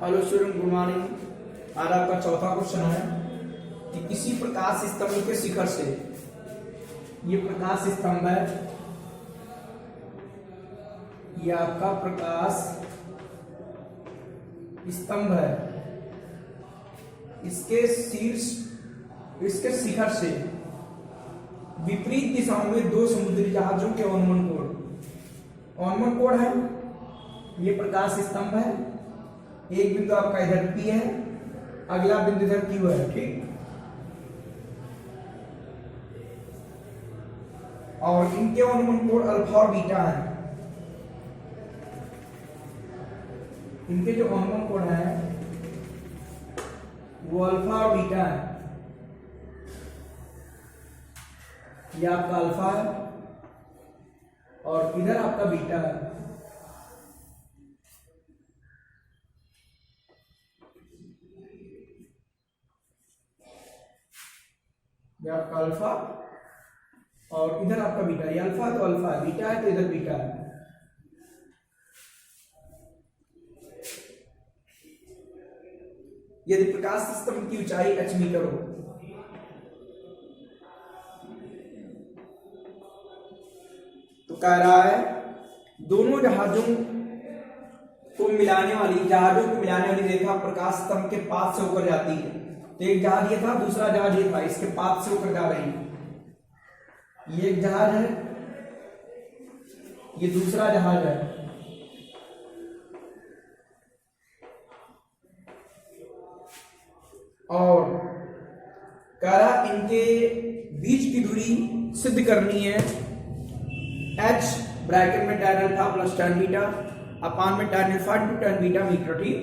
Hello student, good morning. आज आपका चौथा क्वेश्चन है कि किसी प्रकाश स्तंभ के शिखर से, ये प्रकाश स्तंभ है, ये आपका प्रकाश स्तंभ है, इसके शीर्ष, इसके शिखर से विपरीत दिशाओं में दो समुद्री जहाजों के ऑनमन कोण है। ये प्रकाश स्तंभ है, एक बिंदु आपका इधर P है, अगला बिंदु इधर Q है, ठीक। और इनके ऑनमन कोण अल्फा और बीटा है। इनके जो ऑनमन कोण है वो अल्फा और बीटा है। ये आपका अल्फा है और इधर आपका बीटा है। ये आपका अल्फा और इधर आपका बीटा। ये अल्फा तो अल्फा है, बीटा है तो इधर बीटा है। यदि प्रकाश स्तंभ की ऊंचाई h मीटर हो, तो कह रहा है दोनों जहाजों को मिलाने वाली रेखा प्रकाश स्तंभ के पास से होकर जाती है। तो एक जहाज ये था, दूसरा जहाज ये था, इसके पास से होकर जा रही है। ये एक जहाज है, ये दूसरा जहाज है। और कह रहा इनके बीच की दूरी सिद्ध करनी है h ब्रैकेट में tan alpha plus tan beta अपान में tan alpha to tan beta metre, ठीक।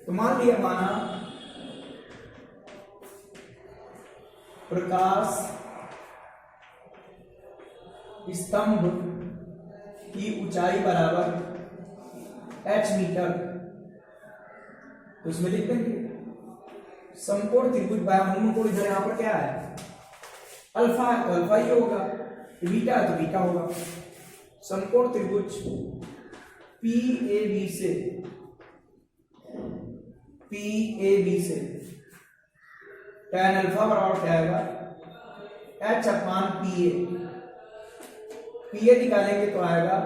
तो मान लिया माना प्रकाश स्तंभ की ऊंचाई बराबर h मीटर। तो इसमें लिख देंगे समकोण त्रिभुज बाय अनुमान कोण। इधर यहां पर क्या है, अल्फा है तो अल्फा ही होगा, बीटा है तो बीटा होगा। समकोण त्रिभुज PAB से tan अल्फा बराबर क्या आएगा, h अपान PA निकालेंगे तो आएगा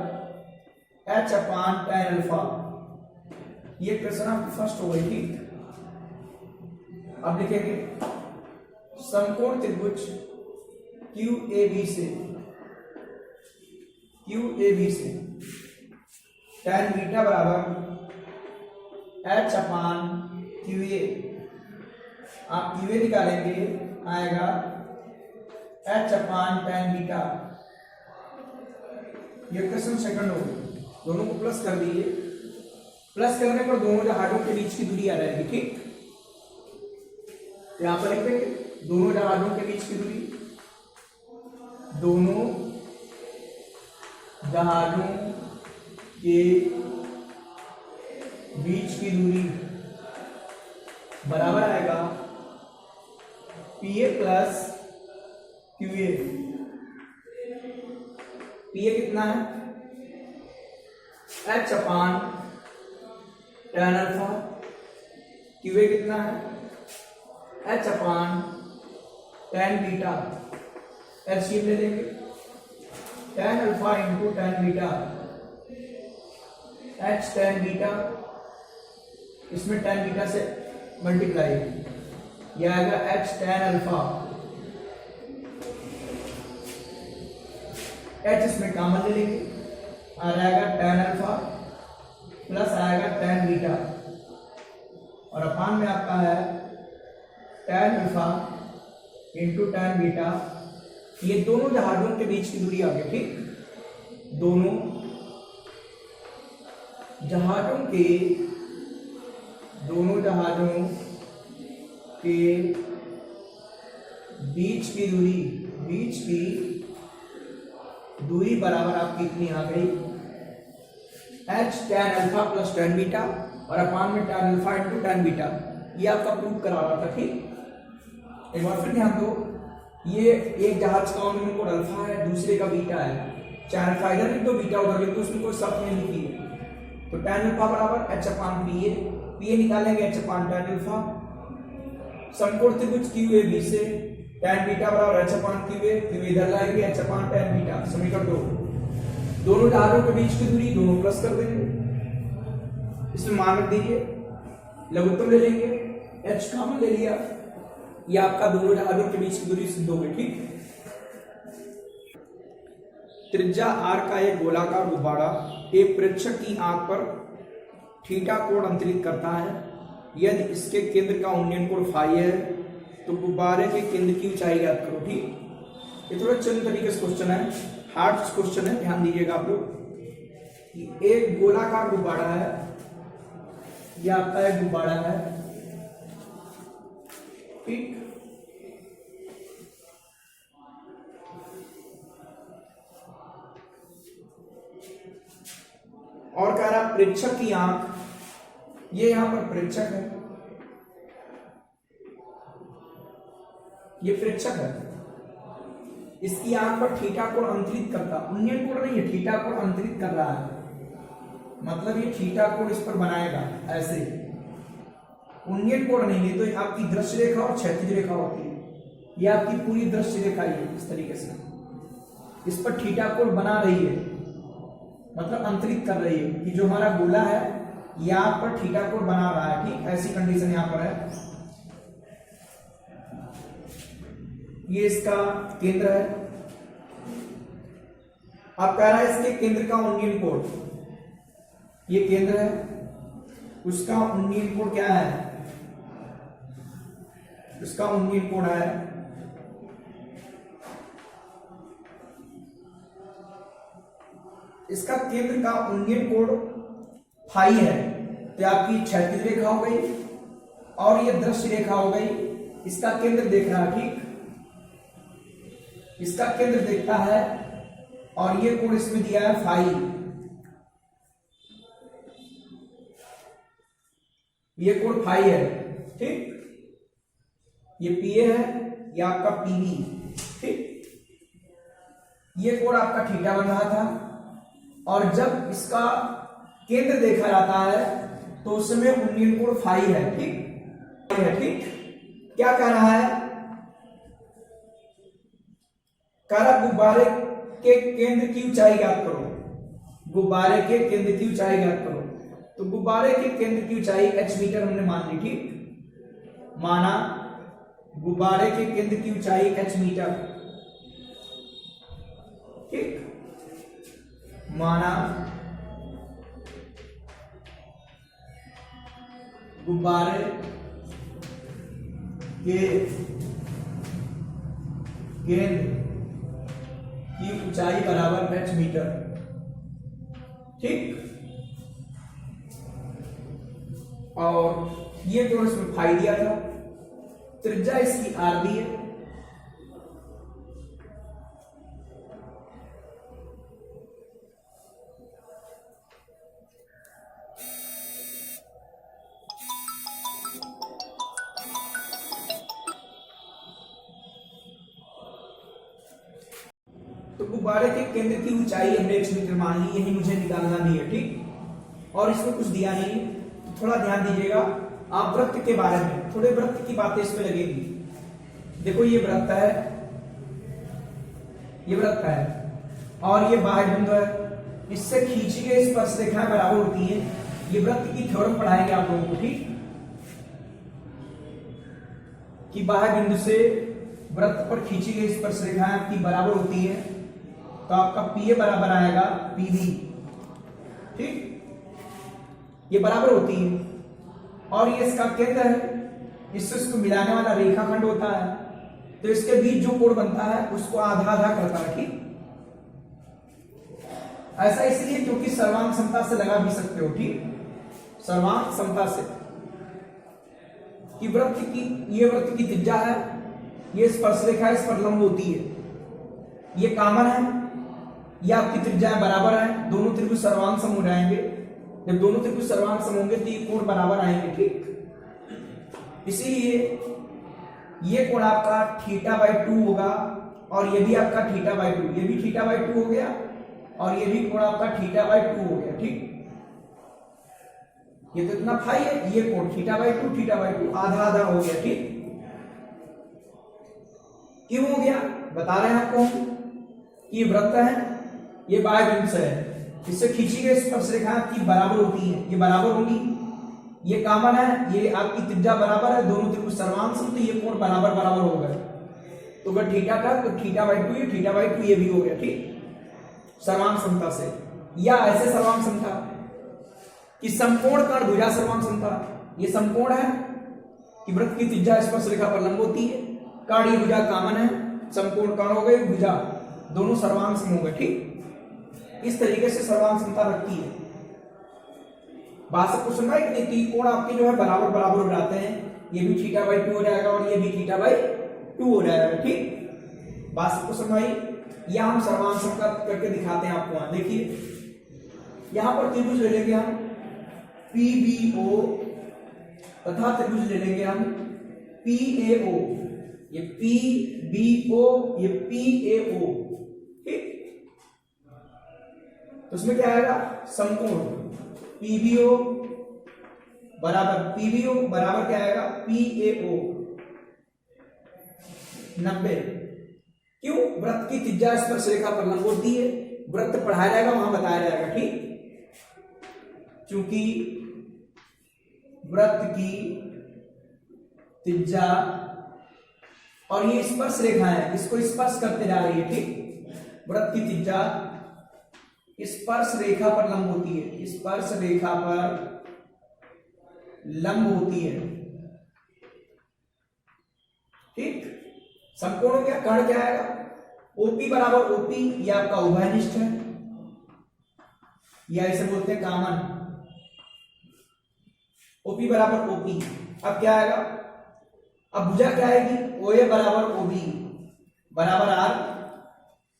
h अपान tan अल्फा। ये प्रश्न आपकी फर्स्ट हो गई, ठीक। अब लिखेंगे समकोण त्रिभुज QAB से tan बीटा बराबर h अपान QA। आप QA निकालेंगे आएगा h अपान tan बीटा। ये क्वेश्चन सेकंड हो गई। दोनों को प्लस कर दिए, प्लस करने पर दोनों जहाजों के बीच की दूरी आ जाएगी, ठीक। यहां पर लिख देंगे दोनों जहाजों के बीच की दूरी, दोनों जहाजों के बीच की दूरी बराबर आएगा PA प्लस QA। PA कितना है, h अपान tan अल्फा। QA कितना है, h अपान tan बीटा। एलसीएम ले लेंगे, tan alpha into tan beta, h tan beta, इसमें tan बीटा से मल्टीप्लाई, यह आएगा h tan अल्फा। h इसमें कॉमन ले लेंगे, आ जाएगा tan अल्फा प्लस आएगा tan बीटा और अपान में आपका है tan alpha into tan beta. ये दोनों जहाजों के बीच की दूरी आ गई, ठीक। दोनों जहाजों के बीच की दूरी बराबर आपकी इतनी आ गई h tan alpha plus tan beta और अपान में tan alpha into tan beta. ये आपका प्रूव करा रहा था, ठीक। एक बार फिर ध्यान दो, ये एक जहाज का ऑनमन कोण अल्फा है, दूसरे का बीटा है। चाहे अल्फा इधर लिख दो, बीटा उधर लिख दो, उसमें कोई शर्त नहीं लिखी है। तो tan अल्फा बराबर h अपान PA निकालेंगे h अपान tan अल्फा। समकोण त्रिभुज QAB से tan बीटा बराबर h अपान QA इधर लाएंगे h अपान tan बीटा। समीकरण 2, दोनों ढालों के बीच की दूरी दोनों प्लस कर देंगे, इसमें मान रख दीजिए, लघुत्तम ले लेंगे, h कॉमन ले लिया, ये आपका दोनों ढालों के बीच की दूरी सिद्ध हो गई। ठीक, त्रिज्या r का एक गोलाकार गुब्बारा एक प्रेक्षक की आंख पर थीटा कोण अंतरित करता है। यदि इसके केंद्र का उन्नयन कोण फाई है तो गुब्बारे के केंद्र की ऊंचाई ज्ञात करो। ठीक, ये थोड़ा चंद तरीके से क्वेश्चन है, हार्ड क्वेश्चन है, ध्यान दीजिएगा आप लोग कि एक गोलाकार गुब्बारा है, ये आपका एक गुब्बारा है। ठीक, और कह रहा प्रेक्षक की आंख, ये यहां पर प्रेक्षक है, ये प्रेक्षक है, इसकी आंख पर थीटा कोण अंतरित करता, उन्नयन कोण नहीं है, थीटा कोण अंतरित कर रहा है, मतलब ये थीटा कोण इस पर बनाएगा ऐसे, उन्नयन कोण नहीं है। तो आपकी दृश्य रेखा और क्षैतिज रेखा होती है, ये आपकी पूरी दृश्य रेखा है, इस तरीके से इस पर थीटा कोण बना रही है, मतलब अंतरित कर रही है कि जो हमारा गोला है यहाँ पर थीटा कोण बना रहा है। ठीक, ऐसी कंडीशन यहाँ पर है। ये इसका केंद्र है, अब कह रहा है इसके केंद्र का उन्नयन कोण, ये केंद्र है, उसका उन्नयन कोण क्या है, उसका उन्नयन कोण है इसका केंद्र का उन्नयन कोण फाई है, तो आपकी क्षैतिज रेखा हो गई और ये दृश्य रेखा हो गई, इसका केंद्र देख रहा है। ठीक, इसका केंद्र देखता है और ये कोण इसमें दिया है फाई, ये कोण फाई है। ठीक, ये PA है, ये आपका PB। ठीक, ये कोण आपका थीटा बन रहा था और जब इसका केंद्र देखा जाता है तो उस समय उन्नयन कोण फाई है। ठीक है, ठीक, क्या कह रहा है, कह रहा गुब्बारे के केंद्र की ऊंचाई ज्ञात करो, गुब्बारे के केंद्र की ऊंचाई ज्ञात करो। तो गुब्बारे के केंद्र की ऊंचाई h मीटर हमने मान ली। ठीक, माना गुब्बारे के केंद्र की ऊंचाई h मीटर। ठीक, माना गुब्बारे के केंद्र की ऊंचाई बराबर h मीटर। ठीक, और ये जो इसमें फाई दिया था, त्रिज्या इसकी r दी है, तो गुब्बारे के केंद्र की ऊंचाई हमने h मीटर मान ली, यही मुझे निकालना नहीं है। ठीक, और इसमें कुछ दिया नहीं है, तो थोड़ा ध्यान दीजिएगा आप वृत्त के बारे में, थोड़े वृत्त की बातें इसमें लगेगी। देखो ये वृत्त है, ये वृत्त है और ये बाह्य बिंदु है, इससे खींची गई स्पर्श रेखाएं बराबर होती है। ये वृत्त की थ्योरम पढ़ाएंगे आप लोगों को। ठीक, कि बाह्य बिंदु से वृत्त पर खींची गई स्पर्श रेखाएं आपकी बराबर होती है, तो आपका PA बराबर आएगा PB। ठीक, ये बराबर होती है और ये इसका केंद्र है, इससे इसको मिलाने वाला रेखाखंड होता है, तो इसके बीच जो कोण बनता है उसको आधा आधा करता है। ठीक, ऐसा इसलिए क्योंकि सर्वांग समता से लगा भी सकते हो। ठीक, सर्वांग समता से कि वृत्त की, ये वृत्त की त्रिज्या है, ये स्पर्श रेखा इस पर लंब होती है, ये कॉमन है, ये आपकी त्रिज्याएं बराबर है, दोनों त्रिभुज सर्वांग सम हो जाएंगे। जब दोनों त्रिभुज सर्वांग सम होंगे तो ये कोण बराबर आएंगे। ठीक, इसीलिए ये कोण आपका θ/2 होगा और ये भी आपका θ/2, ये भी θ/2 हो गया और ये भी कोण आपका θ/2 हो गया। ठीक, ये तो इतना फाई है, ये कोण थीटा बाई टू आधा आधा हो गया। ठीक, क्यों हो गया बता रहे हैं आपको कि वृत्त है, ये बाह्यबिंदु से है, इससे खींची गई स्पर्श रेखा आपकी बराबर होती है, ये बराबर होगी, ये कॉमन है, ये आपकी त्रिज्या बराबर है, दोनों त्रिभुज सर्वांग तो ये कोण बराबर बराबर हो गए। तो अगर थीटा का तो थीटा बाई टू, ये थीटा बाई टू ये भी हो गया। ठीक, सर्वांग समता से, या ऐसे सर्वांग समता कि समकोण कर्ण भुजा सर्वांग समता, ये समकोण है कि वृत्त की त्रिज्या स्पर्श रेखा पर लंब होती है, कर्ण ये भुजा कॉमन है, समकोण कर्ण हो गए, भुजा दोनों सर्वांग सम हो गए। ठीक, इस तरीके से सर्वांग समता रखती है। बात सबको सुन रहा है कि नहीं? कोण आपके जो है बराबर बराबर हो जाते हैं, ये भी थीटा बाई टू हो जाएगा और ये भी थीटा बाई टू हो जाएगा। ठीक, बात सबको समझ आई? या हम सर्वांग समता करके दिखाते हैं आपको। देखिए यहां पर त्रिभुज ले लेंगे हम PBO तथा त्रिभुज ले लेंगे हम PAO, ये PBO ये PAO। ठीक, तो उसमें क्या आएगा समकोण PBO बराबर क्या आएगा PAO 90। क्यों? वृत्त की त्रिज्या स्पर्श रेखा पर लंब होती है, वृत्त पढ़ाया जाएगा वहां बताया जाएगा। ठीक, चूंकि वृत्त की त्रिज्या और ये स्पर्श रेखा है, इसको स्पर्श करते जा रही है। ठीक, वृत्त की त्रिज्या स्पर्श रेखा पर लंब होती है, स्पर्श रेखा पर लंब होती है। ठीक, समकोण हो गया। कर्ण क्या आएगा? OP बराबर OP, ये आपका उभयनिष्ठ है, या इसे बोलते हैं कॉमन। OP बराबर OP, अब क्या आएगा? अब भुजा क्या आएगी? OA बराबर OB बराबर R,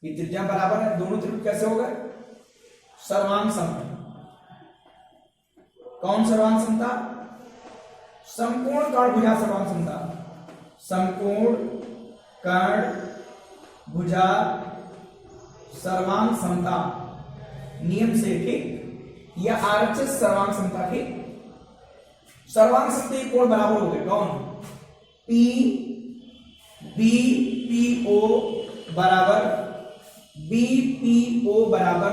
ये त्रिज्या बराबर है, दोनों त्रिभुज कैसे हो गए? सर्वांग सम। कौन सर्वांग समता? समकोण कर्ण भुजा सर्वांग समता, समकोण कर्ण भुजा सर्वांग समता नियम से। ठीक, यह RHS सर्वांग समता। ठीक, सर्वांग समता ये कोण बराबर हो गए। कौन? BPO बराबर BPO बराबर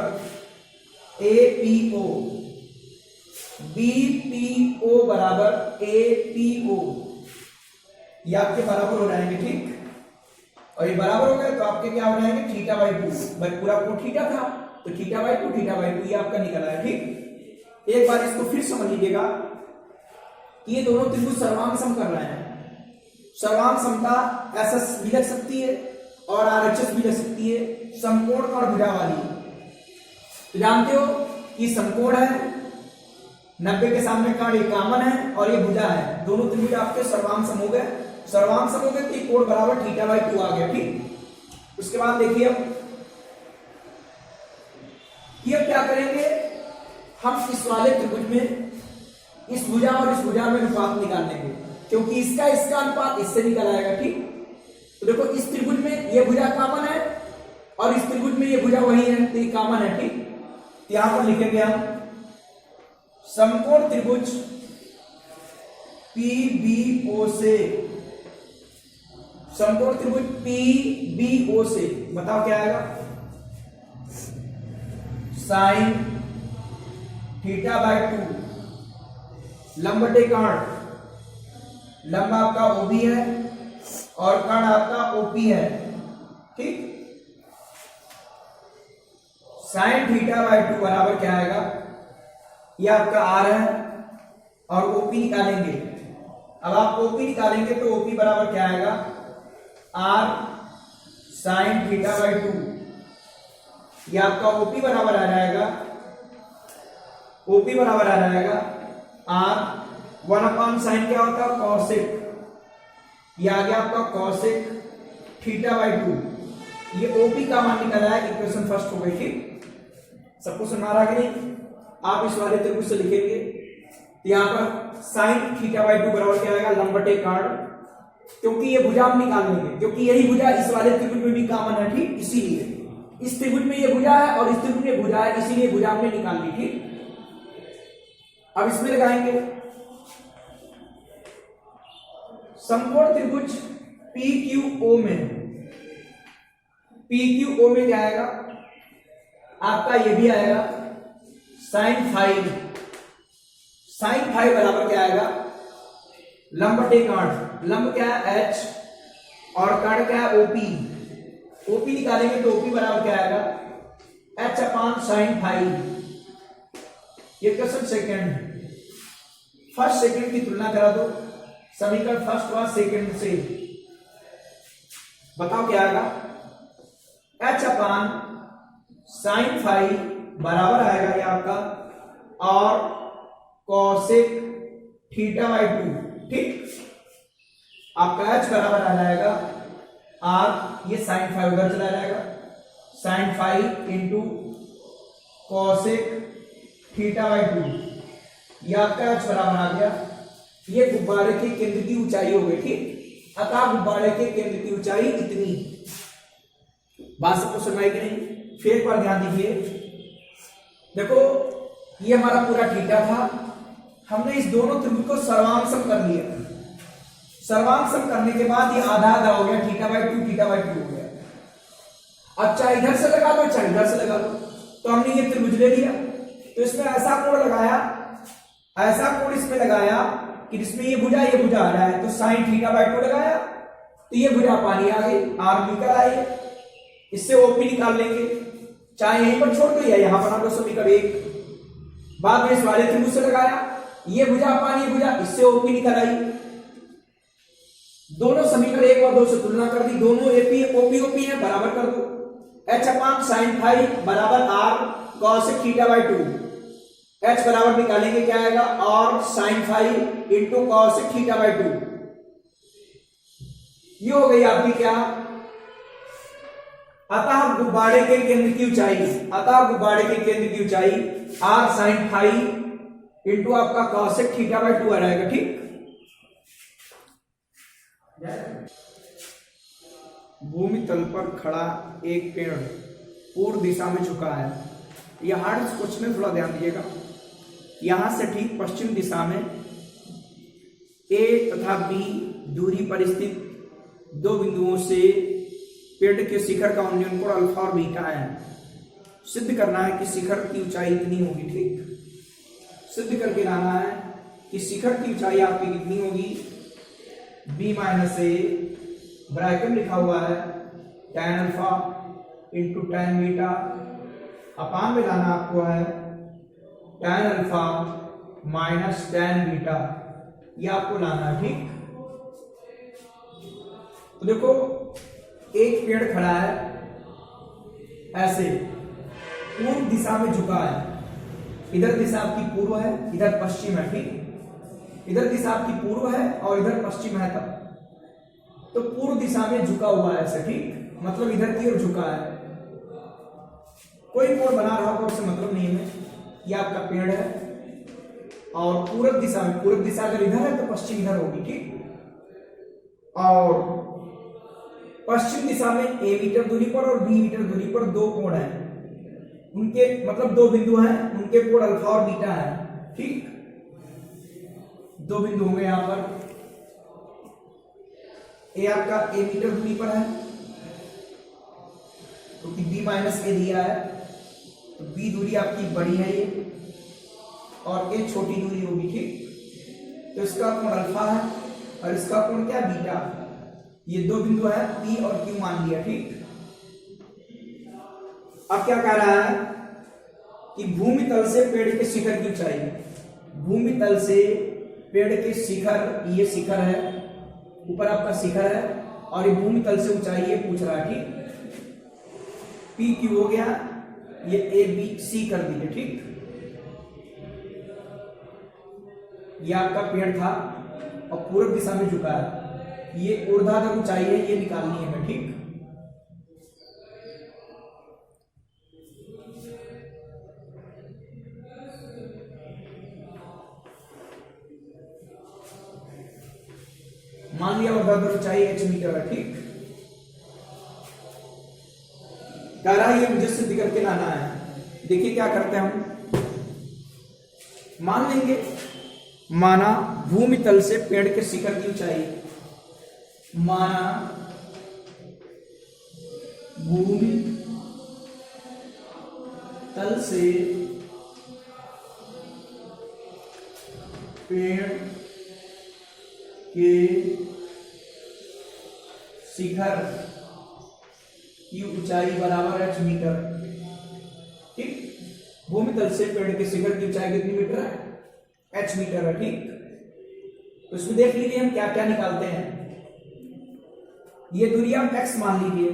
APO, BPO बराबर APO, ये आपके बराबर हो जाएंगे। ठीक, और ये बराबर हो गए तो आपके क्या हो जाएंगे? थीटा बाई टू, पूरा कोण थीटा था तो थीटा बाई टू ये आपका निकल आया। ठीक, एक बार इसको फिर समझ लीजिएगा कि ये दोनों त्रिभुज सर्वांग सम कर रहे हैं। सर्वांग समता SS भी लग सकती है और RHS भी लग सकती है, समकोण और भुजा वाली। तो जानते हो कि समकोण है, 90 के सामने कर्ण ये कॉमन है और ये भुजा है, दोनों त्रिभुज आपके सर्वांग सम हो गए। सर्वांग सम हो गए तो कोण बराबर थीटा बाई टू आ गया। ठीक, उसके बाद देखिए अब क्या करेंगे हम? इस वाले त्रिभुज में इस भुजा और इस भुजा में अनुपात निकाल लेंगे, क्योंकि इसका अनुपात इससे निकल आएगा। ठीक, तो देखो इस त्रिभुज में ये भुजा कॉमन है और इस त्रिभुज में ये भुजा वही है, तो ये कॉमन है। ठीक, तो यहां पर लिखेंगे हम समकोण त्रिभुज PBO से, समकोण त्रिभुज PBO से बताओ क्या आएगा? साइन थीटा बाई टू, लंब बटे कर्ण, लंब आपका OB है और कर्ण आपका OP है। ठीक, साइन थीटा बाई टू बराबर क्या आएगा? ये आपका R है और OP निकालेंगे। अब आप OP निकालेंगे तो OP बराबर क्या आएगा? R sine theta by two, ये आपका OP बराबर आ जाएगा, OP बराबर आ जाएगा R 1 साइन क्या होता है? कॉसेक, ये आ गया आपका कॉसेक थीटा बाई टू। ये OP का मान निकल आया, इक्वेशन फर्स्ट हो गई। ठीक, सबको सुना रहा कि नहीं? आप इस वाले त्रिभुज से लिखेंगे यहां पर साइन थीटा बाई टू बराबर क्या आएगा? लंब बटे कर्ण, क्योंकि ये भुजा हम निकाल लेंगे, क्योंकि यही भुजा इस वाले त्रिभुज में भी कॉमन है। ठीक, इसीलिए इस त्रिभुज में ये भुजा है और इस त्रिभुज में भुजा है, इसीलिए भुजा हमने निकाल ली। ठीक, अब इसमें लगाएंगे समकोण त्रिभुज PQO में, PQO में क्या आएगा आपका, ये भी आएगा sin फाइव। sin फाइव बराबर क्या आएगा, लंब बटे कर्ण, लंब क्या है H और कर्ण क्या है OP। OP निकालेंगे तो OP बराबर क्या आएगा, H अपान sin फाइव। ये क्वेश्चन सेकंड, फर्स्ट सेकंड की तुलना करा दो, समीकरण फर्स्ट व सेकंड से, बताओ क्या आएगा, H अपान साइन फाइव बराबर आएगा ये आपका और कॉसेक थीटा बाई टू। ठीक, आपका H बराबर आ जाएगा R, ये साइन फाइव उधर चला जाएगा, sine five into cosec theta by two, ये आपका H बराबर आ गया। ये गुब्बारे के केंद्र की ऊंचाई हो गई। ठीक, अतः गुब्बारे के केंद्र की ऊंचाई इतनी। बात सबको समझ कि नहीं? फिर एक बार ध्यान दीजिए, देखो ये हमारा पूरा थीटा था, हमने इस दोनों त्रिभुज को सर्वांग सम कर लिया। सर्वांग सम करने के बाद ये आधा आधा हो गया, theta by to theta by to हो गया। अब चाहे इधर से लगा लो चाहे इधर से लगा लो, तो हमने ये त्रिभुज ले लिया, तो इसमें ऐसा कोण लगाया, ऐसा कोण इसमें लगाया कि जिसमें ये भुजा आ रहा है, तो साइन थीटा बाई टू लगाया, तो ये भुजा पानी आ गई, आर निकल आई। इससे ओपी निकाल लेंगे, चाहे यहीं पर छोड़ दो या यहां बना दो समीकरण एक। बाद में इस वाले त्रिभुज से लगाया, ये भुजा पानी भुजा, इससे ओपी निकल आई। दोनों समीकरण एक और दो से तुलना कर दी, दोनों एपी ओपी ओपी है, बराबर कर दो। H अपान साइन फाइव बराबर R cosec theta by two. H बराबर निकालेंगे क्या आएगा, और sine five into cosec theta by two. ये हो गई आपकी क्या, अतः गुब्बारे के केंद्र की ऊंचाई, अतः गुब्बारे के केंद्र की ऊंचाई r साइन फाइव इंटू आपका कॉसेक थीटा बाई टू आ जाएगा। ठीक, भूमि तल पर खड़ा एक पेड़ पूर्व दिशा में झुका है। यह हार्ड क्वेश्चन में थोड़ा ध्यान दीजिएगा। यहां से ठीक पश्चिम दिशा में A तथा B दूरी पर स्थित दो बिंदुओं से पेड़ के शिखर का उन्नयन कोण अल्फा और बीटा है। सिद्ध करना है कि शिखर की ऊंचाई कितनी होगी। ठीक, सिद्ध करके लाना है कि शिखर की ऊंचाई आपकी कितनी होगी, b माइनस ए, ब्रैकेट लिखा हुआ है tan alpha into tan beta, अपान में लाना आपको है tan alpha minus tan beta, ये आपको लाना है। ठीक, तो देखो एक पेड़ खड़ा है ऐसे पूर्व दिशा में झुका है, इधर दिशा आपकी पूर्व है इधर पश्चिम है। ठीक, इधर दिशा आपकी पूर्व है और इधर पश्चिम है, तब तो पूर्व दिशा में झुका हुआ है ऐसे। ठीक, मतलब इधर की ओर झुका है, कोई कोण बना रहा होगा उससे मतलब नहीं है। ये आपका पेड़ है और पूर्व दिशा में, पूर्व दिशा अगर इधर है तो पश्चिम इधर होगी। ठीक, और पश्चिम दिशा में a मीटर दूरी पर और b मीटर दूरी पर दो कोण हैं, उनके मतलब दो बिंदु हैं, उनके कोण अल्फा और बीटा है। ठीक, दो बिंदु होंगे यहां पर, a आपका a मीटर दूरी पर है क्योंकि b माइनस a दिया है, तो b दूरी आपकी बड़ी है ये और a छोटी दूरी होगी। ठीक, तो इसका कोण अल्फा है और इसका कोण क्या, बीटा। ये दो बिंदु है P और Q मान लिया। ठीक, अब क्या कह रहा है कि भूमि तल से पेड़ के शिखर की ऊंचाई, भूमि तल से पेड़ के शिखर, ये शिखर है, ऊपर आपका शिखर है और ये भूमि तल से ऊंचाई ये पूछ रहा है। ठीक, P Q हो गया, ये A B C कर दीजिए। ठीक, ये आपका पेड़ था और पूर्व दिशा में झुका है, ये ऊर्ध्वाधर ऊंचाई है, ये निकालनी है हमें। ठीक, मान लिया ऊर्ध्वाधर ऊंचाई h मीटर है। ठीक, कह रहा है ये मुझे सिद्ध करके लाना है। देखिए क्या करते हैं हम, मान लेंगे, माना भूमि तल से पेड़ के शिखर की ऊंचाई, माना भूमि तल से पेड़ के शिखर की ऊंचाई बराबर h मीटर। ठीक, भूमि तल से पेड़ के शिखर की ऊंचाई कितनी मीटर है? h मीटर है। ठीक, तो इसमें देख लीजिए हम क्या क्या निकालते हैं। ये दूरी हम x मान लीजिए,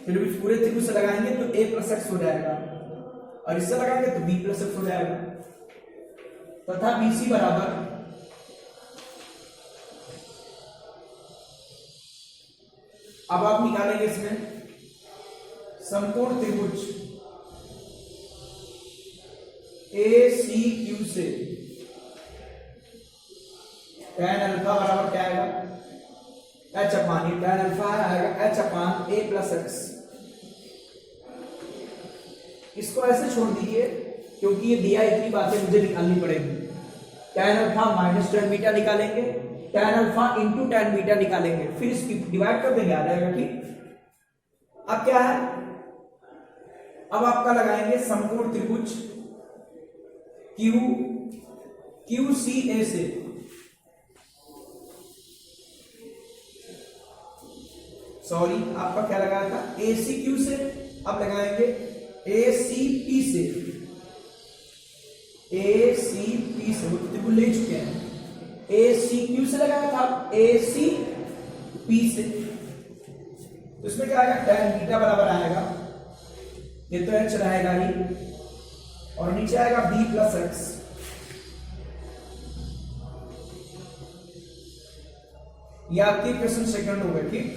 फिर भी पूरे त्रिभुज से लगाएंगे तो a प्लस एक्स हो जाएगा, और इससे लगाएंगे तो b प्लस एक्स हो जाएगा, तथा BC बराबर अब आप निकालेंगे इसमें समकोण त्रिभुज ACQ से tan अल्फा बराबर क्या आएगा? h अपान, ये tan अल्फा आएगा h upon a plus x. इसको ऐसे छोड़ दीजिए क्योंकि ये दिया, इतनी बातें मुझे निकालनी पड़ेगी। tan alpha minus tan beta निकालेंगे, tan alpha into tan beta निकालेंगे, फिर इसकी डिवाइड कर देंगे, आ जाएगा। ठीक, अब क्या है, अब आपका लगाएंगे समकोण त्रिभुज QCA से आपका क्या लगाया था? ACQ से। अब लगाएंगे ACP से, वो त्रिभुज ले चुके हैं। ACQ से लगाया था, ACP से, तो इसमें क्या आएगा? tan बीटा बराबर आएगा, ये तो h रहेगा ही, और नीचे आएगा b प्लस एक्स। ये आपकी क्वेश्चन सेकंड हो गए। ठीक,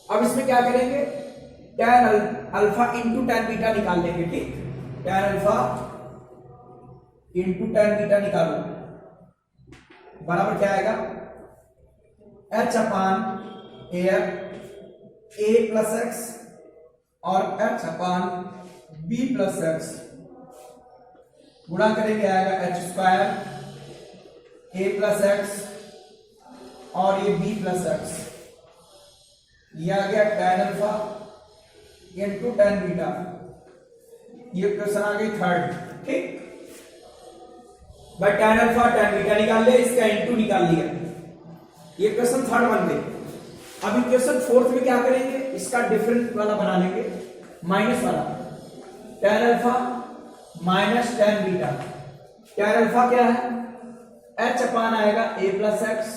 अब इसमें क्या करेंगे? tan alpha into tan beta निकाल लेंगे। ठीक, tan alpha into tan beta निकालो, बराबर क्या आएगा? h upon a plus x और h अपान b प्लस एक्स, गुणा करेंगे आएगा h square a plus x और ये b प्लस एक्स, ये आ गया tan alpha into tan beta. ये क्वेश्चन आ गई थर्ड। ठीक, भाई tan अल्फा tan बीटा निकाल ले, इसका इंटू निकाल लिया, ये क्वेश्चन थर्ड बन गए। अभी क्वेश्चन फोर्थ में क्या करेंगे? इसका डिफरेंट वाला बना लेंगे, माइनस वाला, tan alpha minus tan beta. tan alpha क्या है? h अपान आएगा a plus x,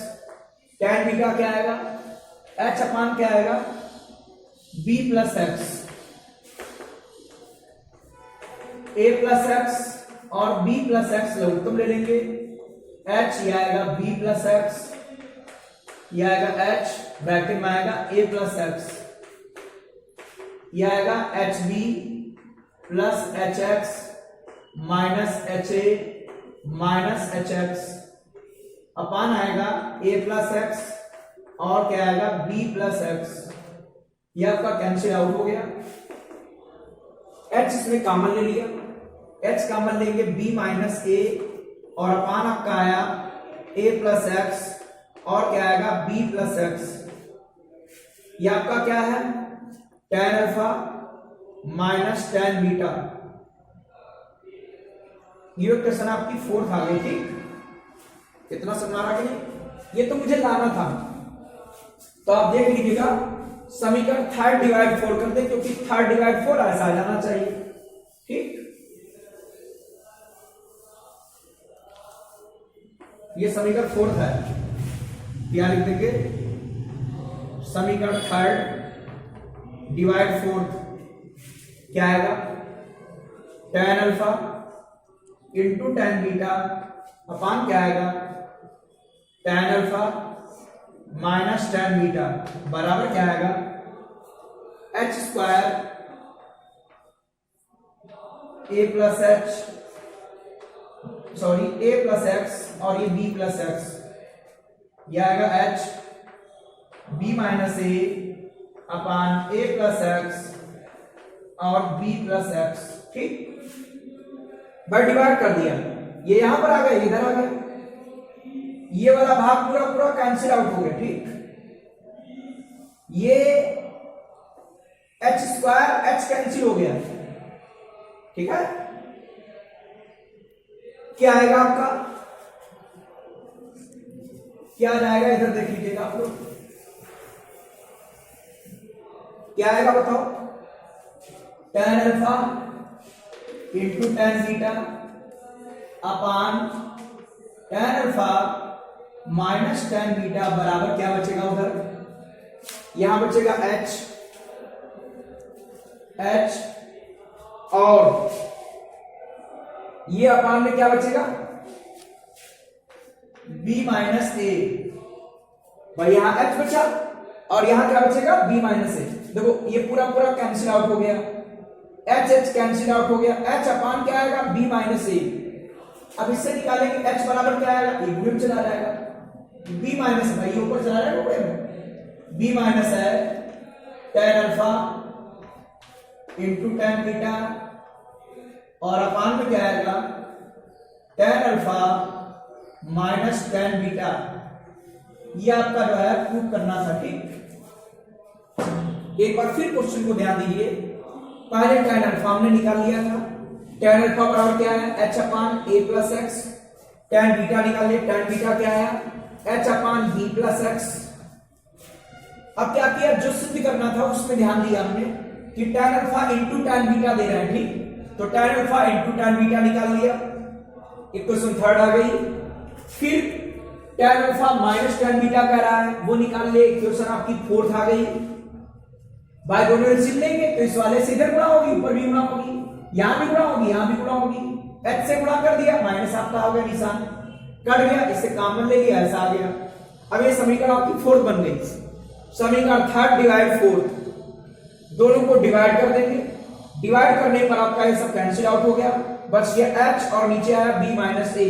tan beta क्या आएगा? h अपान क्या आएगा? b plus x. a plus x और b प्लस एक्स लघुत्तम ले लेंगे, h ये आएगा b प्लस एक्स, ये आएगा h, ब्रैकेट में आएगा a प्लस एक्स, ये आएगा hb plus hx minus ha minus hx, अपान आएगा a प्लस एक्स और क्या आएगा? b plus x. ये आपका कैंसिल आउट हो गया, h इसमें कॉमन ले लिया, h कॉमन लेंगे b माइनस a, और अपान आपका आया a प्लस एक्स और क्या आएगा? b plus x. ये आपका क्या है? tan alpha minus tan beta. ये क्वेश्चन आपकी फोर्थ आ गई। ठीक, कितना समझ आ रहा कि नहीं? ये तो मुझे लाना था, तो आप देख लीजिएगा समीकरण थर्ड डिवाइड 4 कर दे, क्योंकि थर्ड डिवाइड 4 ऐसा आ जाना चाहिए। ठीक, ये समीकरण फोर्थ है, क्या लिख देंगे? समीकरण थर्ड डिवाइड फोर्थ क्या आएगा? tan alpha into tan beta अपान क्या आएगा? tan alpha minus tan beta बराबर क्या आएगा? h square a plus h, sorry a plus x और ये b प्लस एक्स, यह आएगा h b minus a upon a plus x और b प्लस एक्स, ठीक। बाय डिवाइड कर दिया, ये यहां पर आ गया, इधर आ गया, ये वाला भाग पूरा पूरा कैंसिल आउट हो गया, ठीक। ये एच स्क्वायर एच कैंसिल हो गया, ठीक है। क्या आएगा आपका, क्या आ जाएगा, इधर देख लीजिएगा आप लोग, क्या आएगा बताओ, tan alpha into tan beta अपान tan alpha minus tan beta बराबर क्या बचेगा, उधर यहां बचेगा h, और ये अपान में क्या बचेगा, b माइनस ए, भाई यहां h बचा और यहां क्या बचेगा, b माइनस ए। देखो ये पूरा पूरा कैंसिल आउट हो गया, h कैंसिल आउट हो गया, h अपान क्या आएगा, b माइनस ए। अब इससे निकालेंगे h बराबर क्या आएगा, ये ऊपर चला जाएगा, b माइनस, भाई ऊपर चला जाएगा ऊपर में, b माइनस है tan alpha into tan beta और अपान में क्या आएगा, tan alpha minus tan beta. ये आपका जो है प्रूव करना था, ठीक। एक बार फिर क्वेश्चन को ध्यान दीजिए, पहले tan अल्फा हमने निकाल लिया था, tan अल्फा बराबर क्या है, h upon a plus x, tan beta निकाल लिया, tan बीटा क्या है, h अपान b प्लस एक्स। अब क्या किया, जो सिद्ध करना था उसमें ध्यान दिया हमने कि tan alpha into tan beta दे रहा है, ठीक। तो tan alpha into tan beta निकाल लिया, इक्वेशन थर्ड आ गई। फिर tan alpha minus tan beta कह रहा है, वो निकाल ले, इक्वेशन आपकी फोर्थ आ गई। बाय दोनों एलसीएम लेंगे तो इस वाले से इधर गुणा होगी, ऊपर भी गुणा होगी, यहां भी गुणा होगी, यहां भी गुणा होगी, h से गुणा कर दिया, माइनस आपका हो गया निशान, कट गया, इससे कॉमन ले लिया, ऐसा आ गया। अब ये समीकरण आपकी फोर्थ बन गई, समीकरण थर्ड डिवाइड फोर्थ, दोनों को डिवाइड कर देंगे, डिवाइड करने पर आपका ये सब कैंसिल आउट हो गया, बस ये h और नीचे आया b माइनस ए,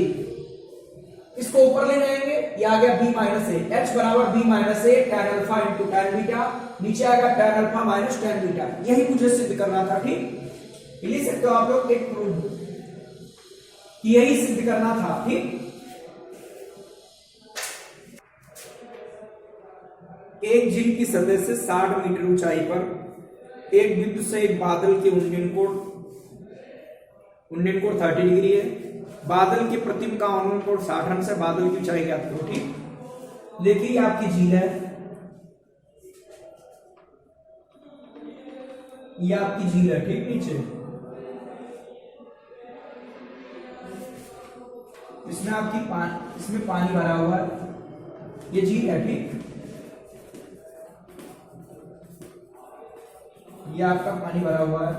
इसको ऊपर ले जाएंगे, ये आ गया b माइनस ए, h बराबर b माइनस ए tan alpha into tan beta, नीचे आएगा tan alpha minus tan beta. यही मुझे सिद्ध करना था, ठीक। लिख सकते हो आप लोग एक प्रूफ कि यही सिद्ध करना था, ठीक। एक झील की सतह से 60 मीटर ऊंचाई पर एक बिंदु से एक बादल के उन्नयन कोण 30 डिग्री है, बादल के प्रतिबिंब का उन्नयन कोण 60 अंश है, बादल की ऊंचाई ज्ञात करो, ठीक। देखिए आपकी झील है, ये आपकी झील है, ठीक। नीचे इसमें आपकी इसमें पानी भरा हुआ है, ये झील है, ठीक। ये आपका पानी भरा हुआ है,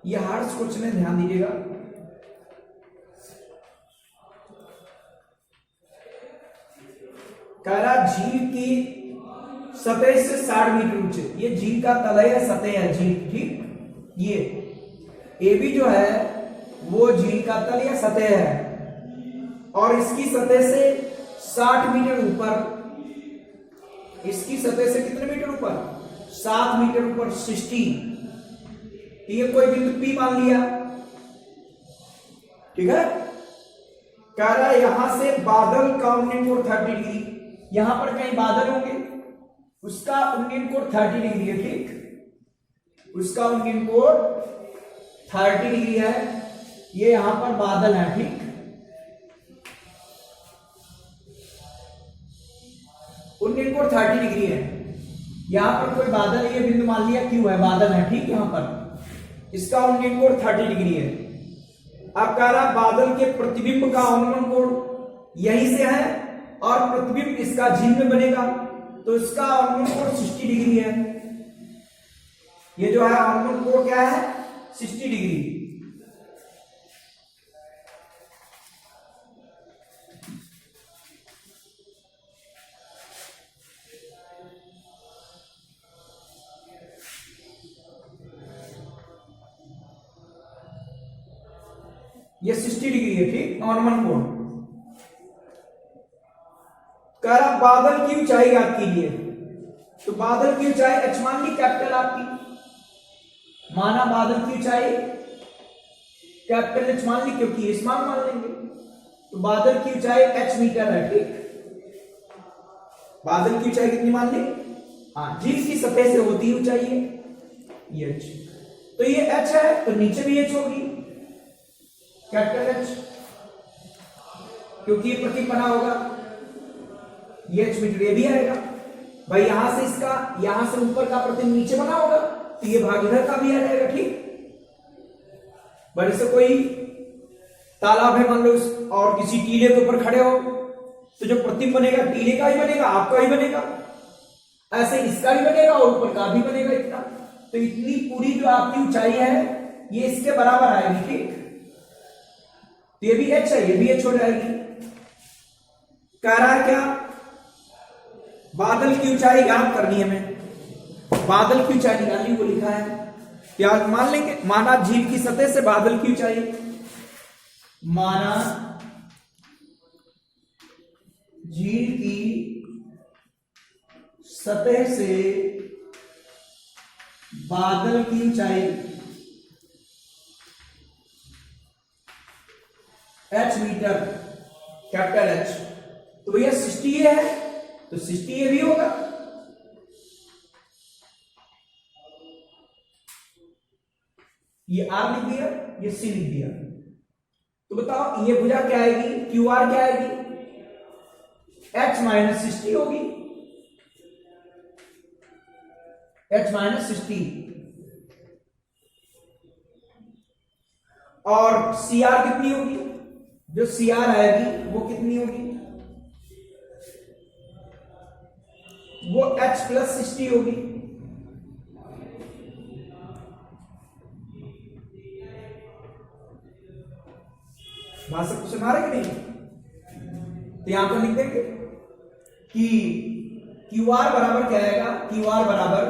ये हार्स क्वेश्चन है, ध्यान दीजिएगा। कह रहा झील की सतह से 60 मीटर ऊंचे, ये झील का तलय है, सतह है झील, ठीक। ये ए बी जो है वो झील का तल या सतह है, और इसकी सतह से 60 मीटर ऊपर, इसकी सतह से कितने मीटर ऊपर, 7 मीटर ऊपर, 60। ये कोई बिंदु P मान लिया, ठीक है। कह रहा है यहां से बादल का उन्नयन कोण 30 डिग्री, यहां पर कहीं बादल होंगे, उसका उन्नयन कोण 30 डिग्री है, ठीक। उसका उन्नयन कोण 30 डिग्री है, ये यहां पर बादल है, ठीक। उन्नयन कोण 30 डिग्री है, यहां पर कोई बादल, ये बिंदु मान लिया Q है, बादल है, ठीक। यहां पर इसका उन्नयन कोण 30 डिग्री है। अब कह रहा बादल के प्रतिबिंब का अवनमन कोण यहीं से है और प्रतिबिंब इसका झील में बनेगा, तो इसका अवनमन कोण 60 डिग्री है। ये जो है अवनमन कोण क्या है, 60 डिग्री। ये 60 डिग्री है, ठीक, अवनमन कोण। बादल की ऊंचाई याद कीजिए, तो बादल की ऊंचाई h मान ली कैपिटल आपकी, माना बादल की ऊंचाई कैपिटल H मान ली क्योंकि स्मॉल मान लेंगे, तो बादल की ऊंचाई h मीटर है। ठीक, बादल की ऊंचाई कितनी मान ली? हाँ, जिसकी सतह से होती है ऊंचाई है ये h, तो ये h है तो नीचे भी h होगी कैपिटल H, क्योंकि ये प्रतिपना होगा, ये h मीटर, ये भी आएगा भाई, यहां से इसका, यहां से ऊपर का प्रतिबिंब नीचे बना होगा तो ये भाग इधर का भी आ जाएगा। ठीक, बड़े से कोई तालाब है मान लो और किसी टीले के ऊपर खड़े हो तो जो प्रतिबिंब बनेगा टीले का ही बनेगा, आपका ही बनेगा, ऐसे इसका भी बनेगा और ऊपर का भी बनेगा इतना, तो इतनी पूरी जो आपकी ऊंचाई है ये इसके बराबर आएगी। ठीक, तो ये भी h है, ये भी h हो जाएगी। कह रहा है क्या? बादल की ऊंचाई ज्ञात करनी है हमें, बादल की ऊंचाई निकालनी, वो लिखा है क्या? मान लेंगे, माना झील की सतह से बादल की ऊंचाई, माना झील की सतह से बादल की ऊंचाई h मीटर कैपिटल H, तो भैया 60 है तो 60 ये भी होगा, ये R लिख दिया, ये C लिख दिया, तो बताओ ये भुजा क्या आएगी? QR क्या आएगी? h माइनस 60 होगी, h माइनस 60, और CR कितनी होगी? जो CR आएगी वो कितनी होगी? वो h प्लस 60 होगी। बात सब कुछ मारे कि नहीं? तो यहां पर लिख देंगे कि QR बराबर क्या आएगा? QR बराबर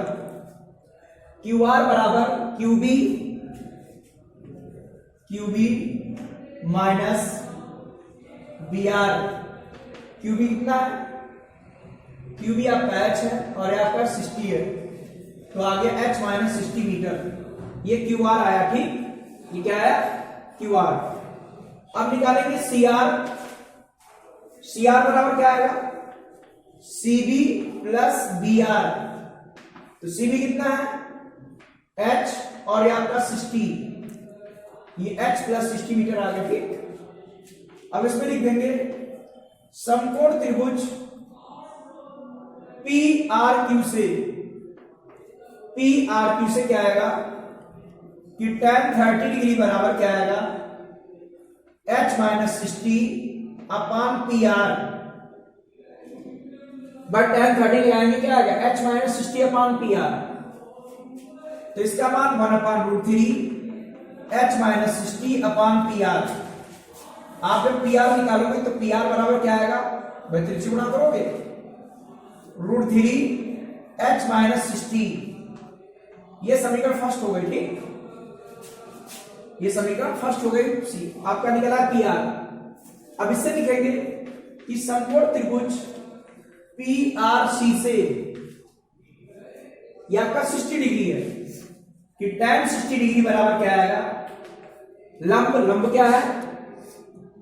QB माइनस BR। QB कितना है? QB आपका h है और आपका 60 है, तो आ गया h माइनस 60 मीटर, ये QR आया। ठीक, ये क्या आया? QR। अब निकालेंगे CR, CR बराबर क्या आएगा? CB प्लस BR, तो CB कितना है? h और ये आपका 60, ये h प्लस 60 मीटर आ गया। ठीक, अब इसमें लिख देंगे समकोण त्रिभुज PRQ से क्या आएगा कि tan 30 डिग्री बराबर क्या आएगा? h minus 60 upon PR, but tan 30 लगाएंगे क्या आएगा? h माइनस 60 अपान PR, तो इसका मान 1 अपान रूट 3 h माइनस 60 अपान PR। आप जब PR निकालोगे तो PR बराबर क्या आएगा? भाई त्रिज्या गुणा करोगे, रूट 3 h माइनस 60, ये समीकरण फर्स्ट हो गई। ठीक, ये समीकरण फर्स्ट हो गई, सी आपका निकला PR। अब इससे लिखेंगे कि समकोण त्रिभुज PRC से, ये आपका 60 डिग्री है, कि tan 60 डिग्री बराबर क्या आएगा? लंब क्या है?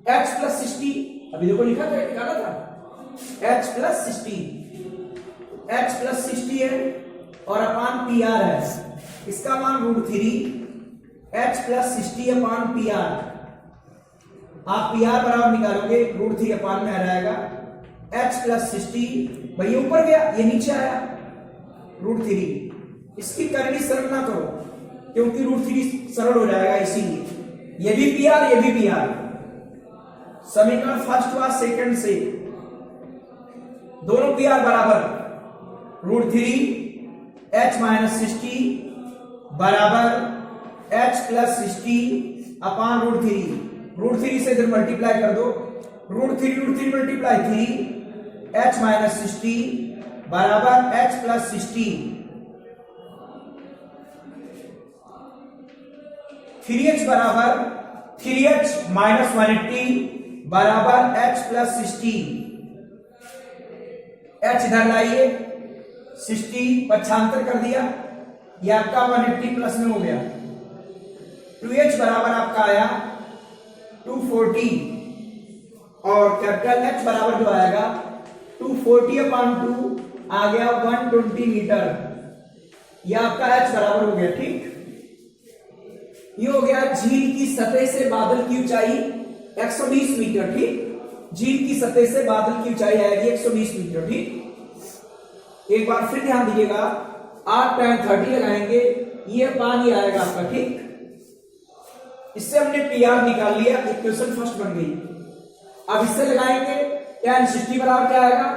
h प्लस 60, अभी देखो लिखा था, निकाला था, h प्लस 60 है और अपान PR है, इसका मान रूट 3 h प्लस 60 अपान PR। आप PR बराबर निकालोगे, रूट 3 अपान में आ जाएगा h प्लस 60, भाई ऊपर गया ये नीचे आया रूट 3, इसकी करनी सरल ना करो क्योंकि रूट 3 सरल हो जाएगा, इसीलिए ये भी PR ये भी PR। समीकरण फर्स्ट व सेकंड से दोनों PR बराबर रूट 3 h माइनस 60 बराबर h प्लस 60 अपान रूट 3 से इधर मल्टीप्लाई कर दो, रूट 3 मल्टीप्लाई 3 h माइनस 60 बराबर h प्लस 60, 3h बराबर 3h माइनस 180 बराबर h प्लस 60। एच इधर लाइए, 60 पक्षांतर कर दिया, ये आपका 180 प्लस में हो गया। 2h बराबर आपका आया 240 और कैपिटल H बराबर जो आएगा 240/2 आ गया 120 मीटर। यह आपका H बराबर हो गया। ठीक, ये हो गया झील की सतह से बादल की ऊंचाई 120 मीटर। ठीक, झील की सतह से बादल की ऊंचाई आएगी 120 मीटर। ठीक, एक बार फिर ध्यान दीजिएगा, 8 tan 30 लगाएंगे, ये पानी आएगा आपका। ठीक, इससे हमने PR निकाल लिया, इक्वेशन फर्स्ट बन गई। अब इससे लगाएंगे tan 60 बराबर क्या आएगा,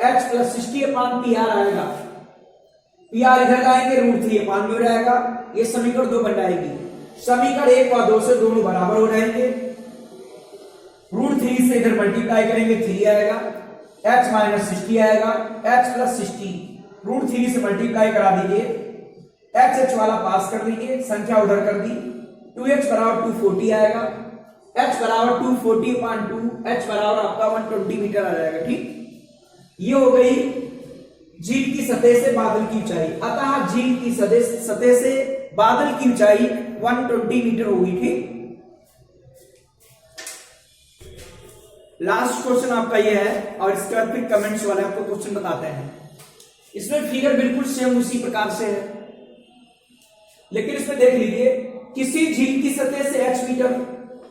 H + 60/PR आएगा। PR इधर लाएंगे, √3 में हो जाएगा, ये समीकरण 2 बन जाएगी। समीकरण 1 और 2 से दोनों बराबर हो जाएंगे, √3 से इधर मल्टीप्लाई करेंगे 3 आएगा, H - 60 आएगा, H + 60 √3 से मल्टीप्लाई करा दीजिए, H वाला पास कर दीजिए, संख्या उधर कर दी, 2h बराबर 240 आएगा, H बराबर 240/2, H बराबर आपका 120 मीटर आ जाएगा। ठीक, ये हो गई झील की सतह से बादल की ऊंचाई। अतः झील की सतह से बादल की ऊंचाई 120 मीटर होगी। ठीक, लास्ट क्वेश्चन आपका ये है और इसके बाद फिर कमेंट्स वाले आपको क्वेश्चन बताते हैं। इसमें फिगर बिल्कुल सेम उसी प्रकार से है, लेकिन इसमें देख लीजिए, किसी झील की सतह से h मीटर,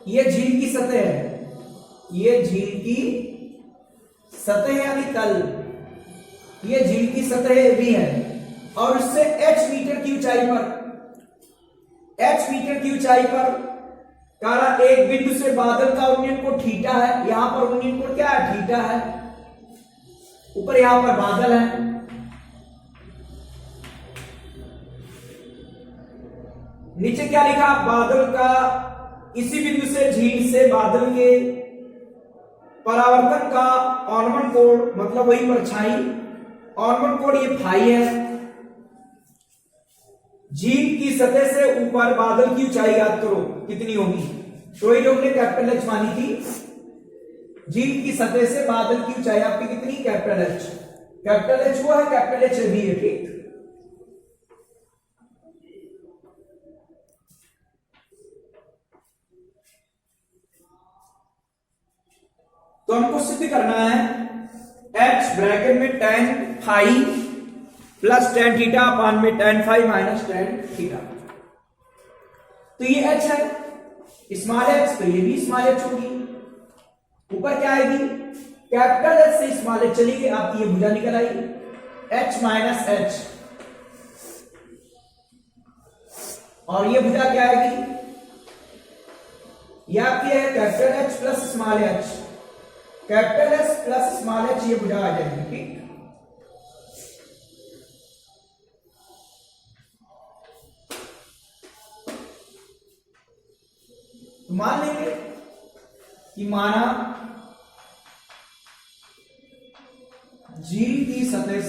ये झील की सतह है, ये झील की सतह यानी तल, ये झील की सतह भी है और उससे h मीटर की ऊंचाई पर, h मीटर की ऊंचाई पर कारा एक बिंदु से बादल का उन्नयन कोण थीटा है, यहां पर उन्नयन कोण क्या है, थीटा है, ऊपर यहां पर बादल है, नीचे क्या लिखा, बादल का इसी बिंदु से झील से बादल के परावर्तन का औन्मन कोण, मतलब वही परछाई, औन्मन कोण ये फाई है। झील की सतह से ऊपर बादल की ऊंचाई याद करो कितनी होगी, तो ये लोग ने कैपिटल H मानी थी। झील की सतह से बादल की ऊंचाई आपकी कितनी, कैपिटल H, कैपिटल H वो है, कैपिटल H भी है। ठीक, तो हमको सिद्ध करना है H ब्रैकेट में tan phi plus tan theta upon में tan phi minus tan theta. तो ये H है, स्मॉल h, तो ये भी स्मॉल h होगी। ऊपर क्या आएगी, कैपिटल H से स्मॉल h चली गई, आपकी ये भुजा निकल आई, H - H, और ये भुजा क्या आएगी, ये आपकी है capital H plus small h, capital S plus small h, ये भुजा आ जाएगी। ठीक, तो मान लेंगे कि माना झील की सतह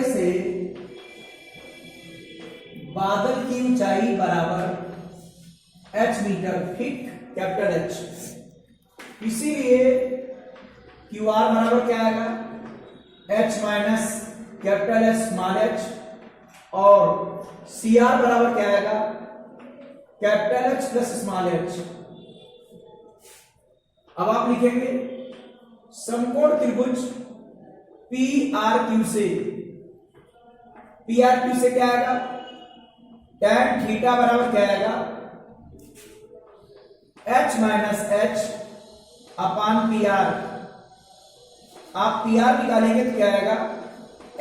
से बादल की ऊंचाई बराबर h मीटर। ठीक, कैपिटल H, इसीलिए QR बराबर क्या आएगा, H minus capital S small h, और CR बराबर क्या आएगा, capital H plus small h। अब आप लिखेंगे समकोण त्रिभुज PRQ से क्या आएगा, tan थीटा बराबर क्या आएगा, H माइनस H अपान PR। आप PR निकालेंगे तो क्या आएगा,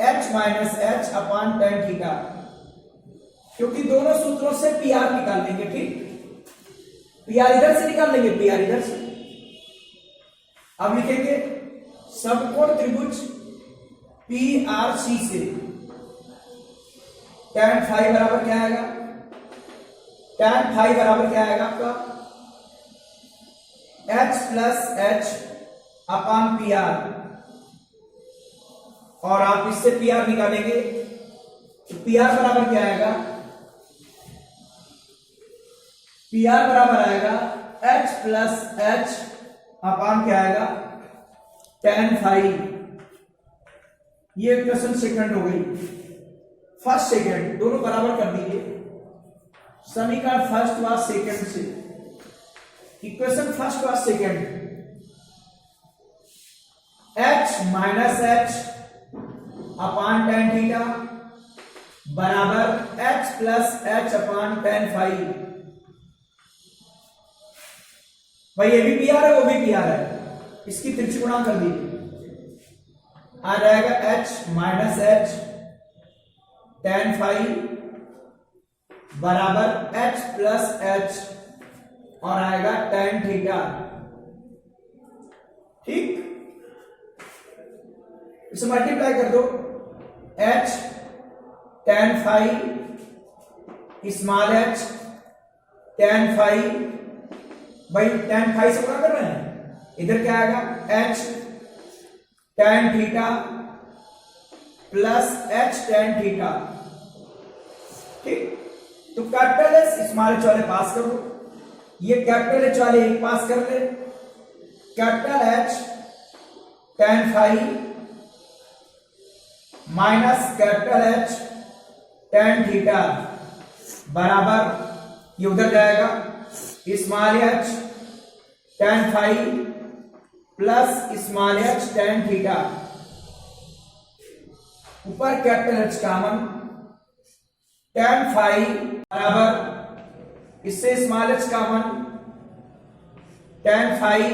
H माइनस H अपान tan थीटा, क्योंकि दोनों सूत्रों से PR निकाल लेंगे। ठीक, PR इधर से निकाल लेंगे, PR इधर से। अब लिखेंगे समकोण त्रिभुज PRC से tan फाई बराबर क्या आएगा, tan फाई बराबर क्या आएगा आपका, H प्लस H अपान PR, और आप इससे PR निकालेंगे तो PR बराबर क्या आएगा, PR बराबर आएगा H प्लस H अपान क्या आएगा tan फाई। ये इक्वेशन सेकंड हो गई। फर्स्ट सेकंड दोनों बराबर कर दीजिए, समीकरण फर्स्ट व सेकंड से। इक्वेशन फर्स्ट व सेकंड, h माइनस h अपान tan थीटा बराबर h प्लस h अपान tan फाई। भाई ये भी पी आर है, वो भी पी आर है, इसकी तिरछी गुणा कर दीजिए, आ जाएगा h minus h tan phi बराबर h प्लस h और आएगा tan थीटा। ठीक, इसे मल्टीप्लाई कर दो, h tan phi small h tan phi, भाई tan फाई से गुणा कर रहे हैं, इधर क्या आएगा h tan theta plus h tan theta. ठीक, तो कैपिटल एस स्मॉल एच वाले पास कर दो, ये कैपिटल एच वाले एक पास कर ले, capital H tan phi minus capital H tan theta बराबर ये उधर जाएगा small h tan phi plus small h tan theta, ऊपर capital H common, tan phi बराबर इससे small h common tan phi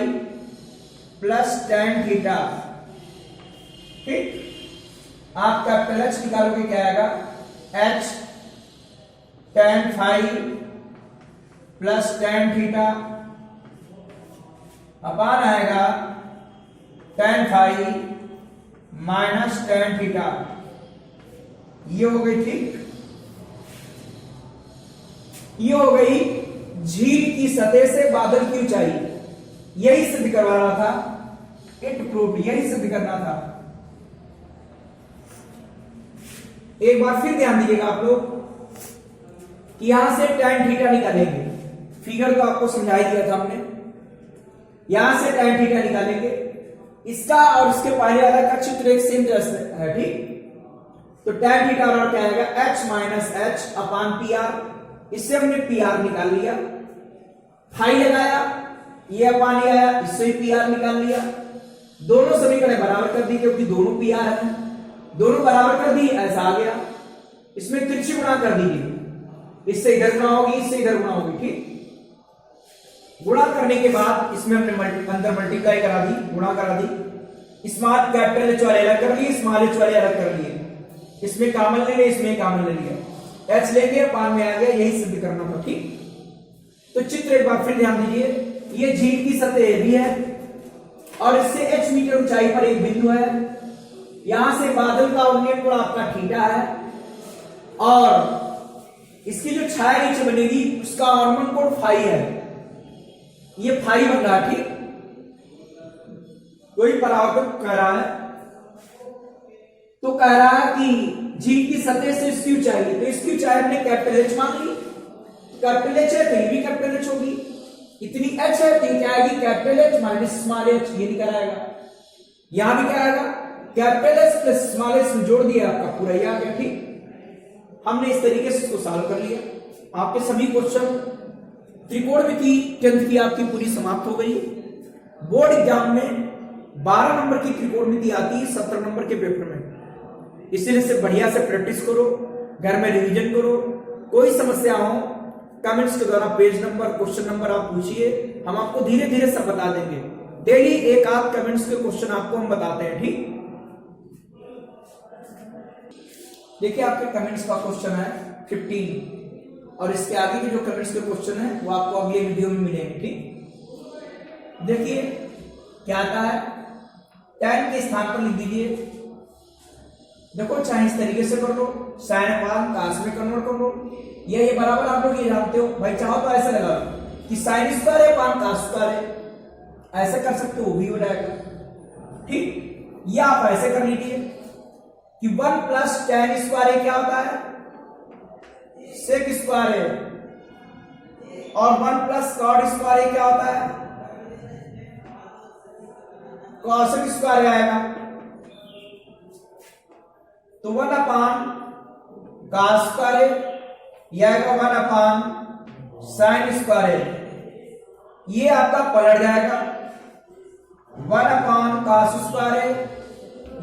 plus tan theta. ठीक, आप capital H निकालोगे क्या आएगा h tan phi plus tan theta upon आएगा tan phi minus tan theta. ये हो गई, ठीक, ये हो गई झील की सतह से बादल की ऊंचाई। यही सिद्ध करवा रहा था, इट प्रूव, यही सिद्ध करना था। एक बार फिर ध्यान दीजिएगा आप लोग कि यहां से tan थीटा निकालेंगे, फिगर तो आपको समझा दिया था हमने, यहां से tan थीटा निकालेंगे, इसका और इसके पहले वाला का चित्र एक सेम जैसा है। ठीक, तो tan थीटा और क्या आएगा h माइनस h अपान पी आर, इससे हमने पी आर निकाल लिया, फाई लगाया, ये अपान ये आया, इससे ही पी आर निकाल लिया, दोनों समीकरण बराबर कर दी क्योंकि दोनों पी आर है, दोनों बराबर कर दी, ऐसा आ गया। इसमें तिरछी गुणा कर दीजिए, इससे इधर गुणा होगी, इससे इधर गुणा होगी। ठीक, गुणा करने के बाद इसमें हमने अंदर मल्टीप्लाई करा दी, गुणा करा दी, स्मॉल कैपिटल एच वाले अलग कर लिए, स्मॉल एच वाले अलग कर लिए, इसमें कॉमन ले लिया, इसमें कॉमन ले लिया, एच ले लिया, पान में आ गया, यही सिद्ध करना था। ठीक, तो चित्र एक बार फिर ध्यान दीजिए, ये झील की सतह भी है और इससे h मीटर ऊंचाई पर एक बिंदु है, यहां से बादल का उन्नयन कोण आपका थीटा है और इसकी जो छाया नीचे बनेगी उसका ऑर्मन कोण फाई है, ये फाई बन रहा है। ठीक, कोई परावर्तक कह रहा है, तो कह रहा है कि झील की सतह से इसकी ऊंचाई है, तो इसकी ऊंचाई हमने कैपिटल एच मान ली, कैपिटल एच है तो ये भी कैपिटल एच होगी, इतनी एच है तो ये क्या आएगी capital H minus small H, ये निकल आएगा, यहां भी क्या आएगा capital H plus small H में जोड़ दिया, आपका पूरा ये आ गया। ठीक, हमने इस तरीके से इसको सॉल्व कर लिया। आपके सभी क्वेश्चन त्रिकोणमिति 10th की आपकी पूरी समाप्त हो गई। बोर्ड एग्जाम में 12 नंबर की त्रिकोणमिति आती है 17 नंबर के पेपर में, इसलिए से बढ़िया से प्रैक्टिस करो, घर में रिवीजन करो, कोई समस्या हो कमेंट्स के द्वारा पेज नंबर क्वेश्चन नंबर आप पूछिए, हम आपको धीरे धीरे सब बता देंगे। डेली एक आध कमेंट्स के क्वेश्चन आपको हम बताते हैं। ठीक, देखिए आपके कमेंट्स का क्वेश्चन है 15 और इसके आगे के जो कमेंट्स के क्वेश्चन है वो आपको अगले वीडियो में मिलेंगे। ठीक, देखिए क्या आता है, tan के स्थान पर लिख दीजिए, देखो चाहे इस तरीके से कर लो, साइन अपान कास में कन्वर्ट कर लो, ये बराबर आप लोग ये जानते हो, भाई चाहो तो ऐसे लगा लो कि साइन स्क्वायर है अपान कास स्क्वायर है, ऐसे कर सकते हो, वो भी हो जाएगा। ठीक, या आप ऐसे कर लीजिए कि 1 प्लस tan स्क्वायर क्या होता है सेक स्क्वायर है, और 1 प्लस कॉट स्क्वायर क्या होता है कॉसेक स्क्वायर आएगा, तो 1 अपान कॉस स्क्वायर, यह आएगा 1 अपान साइन स्क्वायर, ये आपका पलट जाएगा 1 अपान कॉस स्क्वायर,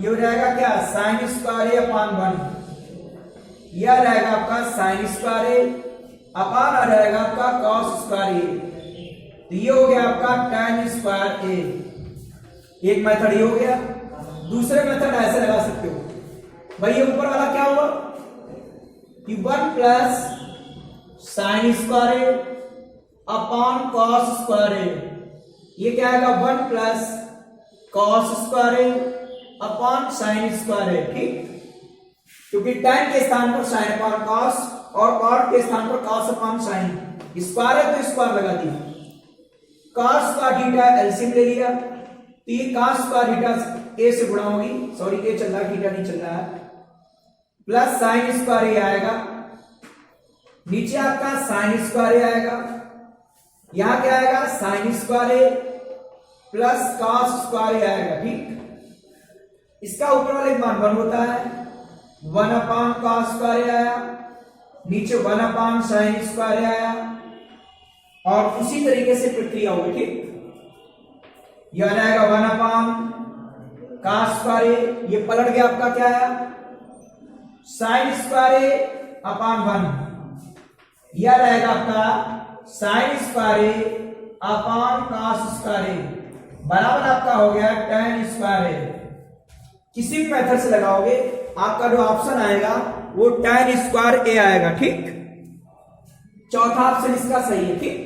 ये हो जाएगा क्या साइन स्क्वायर अपान 1, यह आ जाएगा आपका साइन स्क्वायर अपान आ जाएगा आपका कॉस स्क्वायर, तो ये हो गया आपका tan स्क्वायर ए। एक मेथड ये हो गया। दूसरे मेथड ऐसे लगा सकते हो भाई, ये ऊपर वाला क्या हुआ कि 1 plus sine square upon cos square, ये क्या आएगा 1 plus cos square upon sine square, ठीक, क्योंकि tan के स्थान पर साइन अपॉन कॉस और cot के स्थान पर cos अपॉन साइन, स्क्वायर है तो स्क्वायर लगा दिया, cos का थीटा एलसीएम ले लिया, तो ये cos का थीटा a से गुणा होगी, सॉरी a चल रहा है थीटा नहीं चल रहा है, प्लस साइन स्क्वायर ये आएगा, नीचे आपका साइन स्क्वायर आएगा, यहां क्या आएगा sine square plus cos square आएगा, ठीक, इसका ऊपर वाले मान 1 होता है, 1 अपान cos स्क्वायर आया, नीचे 1 अपान साइन स्क्वायर आया, और उसी तरीके से प्रक्रिया होगी, ठीक, यह आ जाएगा 1 अपान cos स्क्वायर, ये पलट गया आपका क्या है साइन स्क्वायर अपान 1, यह रहेगा आपका sine square upon cos square बराबर आपका हो गया tan स्क्वायर। किसी भी मेथड से लगाओगे आपका जो ऑप्शन आएगा वो tan स्क्वायर ए आएगा, ठीक, चौथा ऑप्शन इसका सही है, ठीक।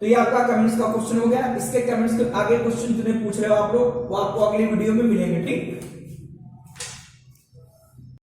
तो ये आपका कमेंट्स का क्वेश्चन हो गया। इसके कमेंट्स के आगे क्वेश्चन जिन्हें पूछ रहे हो आप लोग वो आपको अगली वीडियो में मिलेंगे, ठीक।